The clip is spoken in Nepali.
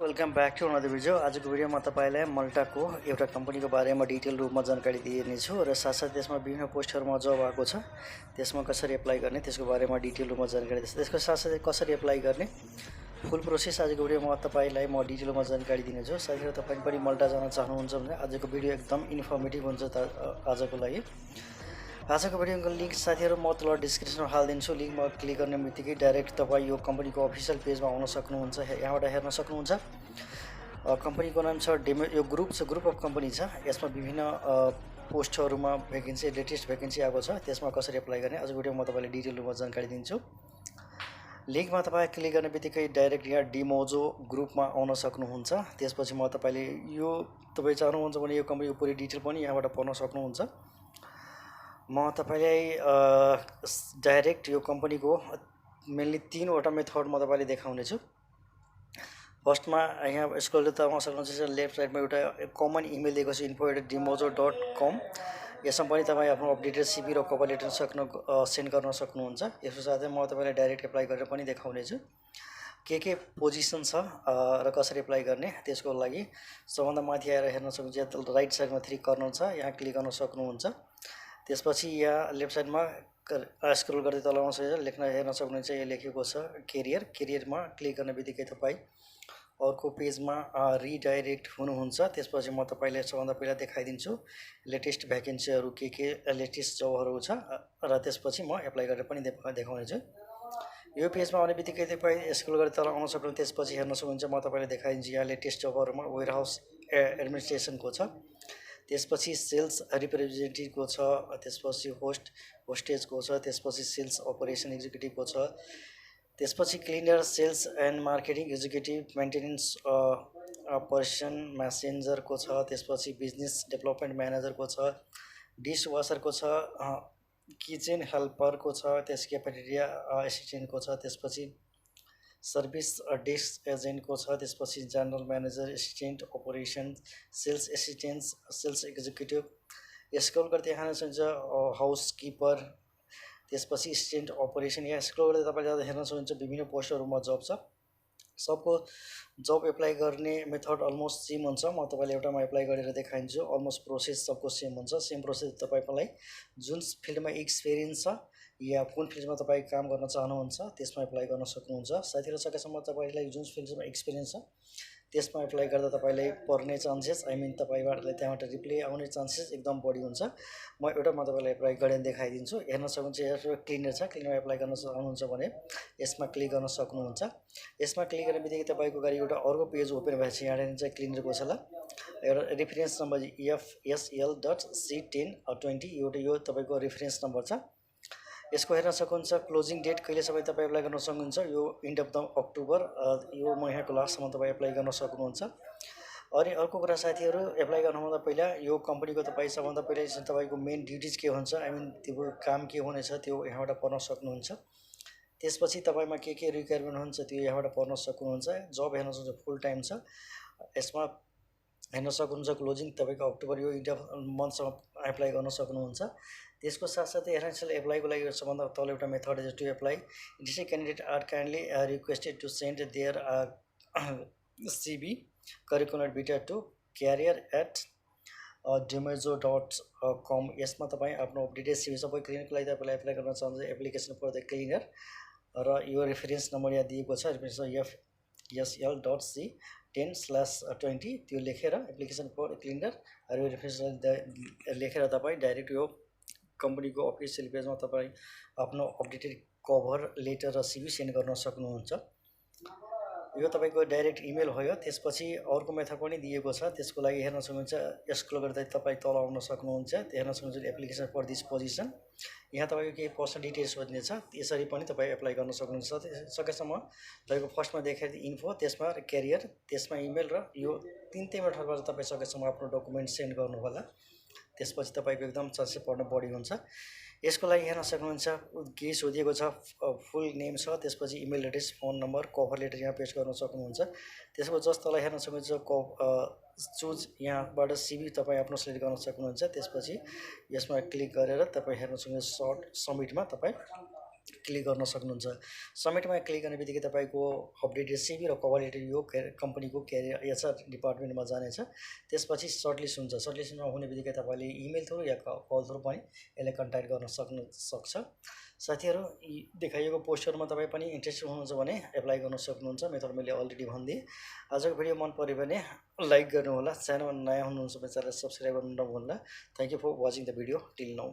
Welcome back to another video. आजको भिडियोमा तपाईलाई मल्टाको एउटा कम्पनीको बारेमा डिटेल रूपमा जानकारी दिनेछु र साथसाथै त्यसमा विभिन्न पोस्टहरुमा जब आएको छ त्यसमा कसरी एप्लाई गर्ने त्यसको बारेमा डिटेल रूपमा जानकारी दिन्छु। त्यसको साथसाथै कसरी एप्लाई गर्ने फुल प्रोसेस आजको भिडियोमा तपाईलाई म डिटेलमा जानकारी दिनेछु। साथै तपाईले पनि मल्टा जान चाहनुहुन्छ भने आजको भिडियो एकदम इन्फर्मेटिभ हुन्छ आजको लागि। आजको भिडियोको लिंक साथीहरु म तल डिस्क्रिप्सनमा हाल्दिन्छु। लिंकमा क्लिक गर्ने बित्तिकै डाइरेक्ट तपाई यो कम्पनीको अफिसियल पेजमा आउन सक्नुहुन्छ। यहाँबाट हेर्न सक्नुहुन्छ कम्पनीको नाम छ यो ग्रुप अफ कम्पनी छ। यसमा विभिन्न पोस्टहरुमा भ्याकेन्सी लेटेस्ट भ्याकेन्सी आएको छ। त्यसमा कसरी एप्लाई गर्ने आजको भिडियोमा म तपाईलाई डिटेल रूपमा जानकारी दिन्छु। लिंकमा तपाई क्लिक गर्ने बित्तिकै डाइरेक्ट यहाँ डिमोजो ग्रुपमा आउन सक्नुहुन्छ। त्यसपछि म तपाईले यो तपाई चाहनुहुन्छ भने यो कम्पनीको पुरै डिटेल पनि यहाँबाट पढ्न सक्नुहुन्छ। म तपाईलाई डाइरेक्ट यो कम्पनीको मेनली तीनवटा मेथड म तपाईलाई देखाउने छु। फर्स्टमा यहाँ स्क्रल गर्दा आउन सक्नुहुन्छ। लेफ्ट साइडमा एउटा कमन इमेल दिएको छ info@dimozo.com। यसमा पनि तपाई आफ्नो अपडेटेड सीवी र कभर लेटर सेन्ड गर्न सक्नुहुन्छ। यसको साथै म तपाईलाई डाइरेक्ट एप्लाई गरेर पनि देखाउने छु के पोजिसन छ र कसरी एप्लाई गर्ने। त्यसको लागि सबभन्दा माथि आएर हेर्न सक्नुहुन्छ राइट साइडमा 3 कर्नर छ, यहाँ क्लिक गर्न सक्नुहुन्छ। त्यसपछि यहाँ लेफ्ट साइडमा स्क्रल गर्दै तल आउन सक्नुहुन्छ। लेख्न हेर्न सक्नुहुन्छ यहाँ लेखेको छ केरियरमा क्लिक गर्ने बित्तिकै तपाई अर्को पेजमा रिडाइरेक्ट हुनुहुन्छ। त्यसपछि म तपाईलाई सबभन्दा पहिला देखाइदिन्छु लेटेस्ट भ्याकेन्सीहरु के लेटेस्ट जबहरु छ र त्यसपछि म एप्लाई गरेर पनि देखाउने छु। यो पेजमा आउने बित्तिकै तपाई स्क्रल गर्दै तल आउन सक्नुहुन्छ। त्यसपछि हेर्न सक्नुहुन्छ म तपाईलाई देखाइदिन्छु यहाँ लेटेस्ट जबहरुमा वेयरहाउस एडमिनिस्ट्रेसनको छ, त्यसपछि सेल्स रिप्रेजेन्टेटिभको छ, त्यसपछि होस्टेजको छ, त्यसपछि सेल्स अपरेसन एक्जिक्युटिभको छ, त्यसपछि cleaner sales and marketing executive, maintenance person म्यासेन्जरको छ, त्यसपछि बिजनेस डेभलपमेन्ट म्यानेजरको छ, डिस वासरको छ, किचन हेल्परको छ, त्यस क्याफेटेरिया एसिस्टेन्टको छ, त्यसपछि सर्भिस डेस्क एजेन्टको छ, त्यसपछि general manager assistant operation sales assistant sales executive. Scroll गर्दै हेर्न सक्नुहुन्छ हाउसकिपर, त्यसपछि एसिस्टेन्ट अपरेसन। यहाँ स्क्रल गर्दै तपाईले हेर्न सक्नुहुन्छ विभिन्न पोस्टहरुमा जब छ। सबको जब एप्लाई गर्ने मेथड अलमोस्ट सेम हुन्छ। म तपाईलाई एउटामा एप्लाई गरेर देखाइन्छु। अलमोस्ट प्रोसेस सबको सेम हुन्छ। सेम प्रोसेस तपाईलाई जुन फिल्डमा एक्सपिरियन्स छ या कुन फिल्डमा तपाई काम गर्न चाहनुहुन्छ त्यसमा एप्लाई गर्न सक्नुहुन्छ। साथीहरु सकेसम्म तपाईलाई जुन फिल्डमा एक्सपिरियन्स छ त्यसमा एप्लाई गर्दा तपाईलाई पर्ने चान्सेस तपाईबाट त्यहाँबाट रिप्लाई आउने चान्सेस एकदम बढी हुन्छ। म एउटामा तपाईलाई एप्लाई गरेर देखाइदिन्छु। हेर्न सक्नुहुन्छ यहाँ क्लिनर छ। क्लिनरमा एप्लाई गर्न चाहनुहुन्छ भने यसमा क्लिक गर्न सक्नुहुन्छ। यसमा क्लिक गर्ने बित्तिकै तपाईको गाडी एउटा अर्को पेज ओपन भएछ। यहाँ चाहिँ क्लिनरको छ ल एउटा रेफरेन्स नम्बर FSL.C1020 यो तपाईको रेफरेन्स नम्बर छ। यसको हेर्न सक्नुहुन्छ क्लोजिङ डेट कहिलेसम्म तपाई एप्लाई गर्न सक्नुहुन्छ। यो एन्ड अफ द अक्टोबर यो महिनाको लास्टसम्म तपाई एप्लाई गर्न सक्नुहुन्छ। अनि अर्को कुरा साथीहरु एप्लाई गर्नुभन्दा पहिला यो कम्पनीको तपाई सबभन्दा पहिला तपाईको मेन ड्युटीज के हुन्छ त्यो काम के हुनेछ त्यो यहाँबाट पढ्न सक्नुहुन्छ। त्यसपछि तपाईमा के रिक्वायरमेन्ट हुन्छ त्यो यहाँबाट पढ्न सक्नुहुन्छ। जब हेर्न सक्नुहुन्छ फुल टाइम छ। यसमा हेर्न सक्नुहुन्छ क्लोजिङ तपाईको अक्टोबर यो एन्ड अफ मन्थसम्म एप्लाई गर्न सक्नुहुन्छ। त्यसको साथसाथै हेर्न सक्नुहुन्छ एप्लाईको लागि सबभन्दा तल एउटा method is to apply. Interested candidate are kindly requested to send their CV curriculum vitae to career@dimozo.com। यसमा तपाई आफ्नो अपडेटेड CV सबै क्लिनरको लागि तपाईले एप्लाई गर्न चाहनुहुन्छ। एप्लिकेसन फर द क्लिनर र यो रेफरेन्स नम्बर यहाँ दिएको छ रेफरेन्स FSL.C10/20 त्यो लेखेर एप्लिकेसन फर क्लिनर र यो रेफरेन्स लेखेर तपाई डाइरेक्ट यो कम्पनीको अफिसियल पेजमा तपाई आफ्नो अपडेटेड कभर लेटर र CV सेन्ड गर्न सक्नुहुन्छ। यो तपाईको डाइरेक्ट इमेल भयो। त्यसपछि अर्को मेथड पनि दिएको छ। त्यसको लागि हेर्न सक्नुहुन्छ स्क्रल गर्दै तपाई तल आउन सक्नुहुन्छ। हेर्न सक्नुहुन्छ एप्लिकेसन फर दिस पोजिसन। यहाँ तपाईको केही पर्सनल डिटेल्स खोज्ने छ। यसरी पनि तपाई एप्लाई गर्न सक्नुहुन्छ। सकेसम्म तपाईको फर्स्टमा देखाएको इन्फो, त्यसमा क्यारियर, त्यसमा इमेल र यो तीनटै मेथडबाट तपाई सकेसम्म आफ्नो डकुमेन्ट सेन्ड गर्नु होला। त्यसपछि तपाईको एकदम चान्सेस पढ्न बढी हुन्छ। यसको लागि हेर्न सक्नुहुन्छ के सोधिएको छ फुल नेम छ, त्यसपछि email address, phone number, cover letter यहाँ पेस्ट गर्न सक्नुहुन्छ। त्यसको जस्ट तल हेर्न सक्नुहुन्छ चुज यहाँबाट CV तपाई आफ्नो सिलेक्ट गर्न सक्नुहुन्छ। त्यसपछि यसमा क्लिक गरेर तपाई हेर्न सक्नुहुन्छ सर्ट सबमिटमा तपाई क्लिक गर्न सक्नुहुन्छ। सबमिटमा क्लिक गर्ने बित्तिकै तपाईँको अपडेटेड सिभी र कभर लेटर यो कम्पनीको क्यारियर एचआर डिपार्टमेन्टमा जानेछ। त्यसपछि सर्टलिस्ट हुन्छ। सर्टलिस्टमा हुने बित्तिकै तपाईँले इमेल थ्रु या कल थ्रु पनि यसलाई कन्ट्याक्ट गर्न सक्छ। साथीहरू, देखाइएको पोस्टहरूमा तपाईँ पनि इन्ट्रेस्टेड हुनुहुन्छ भने एप्लाई गर्न सक्नुहुन्छ। मेथड मैले अलरेडी भनिदिएँ। आजको भिडियो मन पऱ्यो भने लाइक गर्नुहोला, च्यानलमा नयाँ हुनुहुन्छ भने च्यानल सब्सक्राइब गर्नु नभुल्नुहोला। Thank you for watching the video till now.